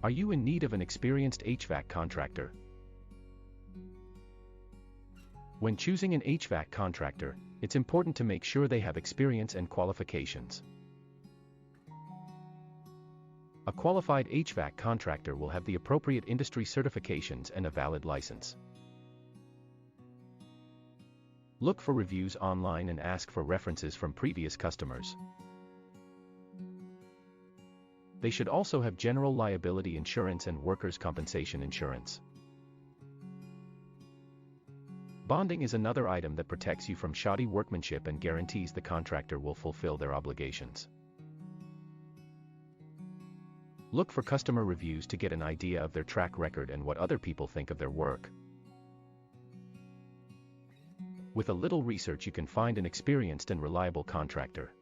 Are you in need of an experienced HVAC contractor? When choosing an HVAC contractor, it's important to make sure they have experience and qualifications. A qualified HVAC contractor will have the appropriate industry certifications and a valid license. Look for reviews online and ask for references from previous customers. They should also have general liability insurance and workers' compensation insurance. Bonding is another item that protects you from shoddy workmanship and guarantees the contractor will fulfill their obligations. Look for customer reviews to get an idea of their track record and what other people think of their work. With a little research, you can find an experienced and reliable contractor.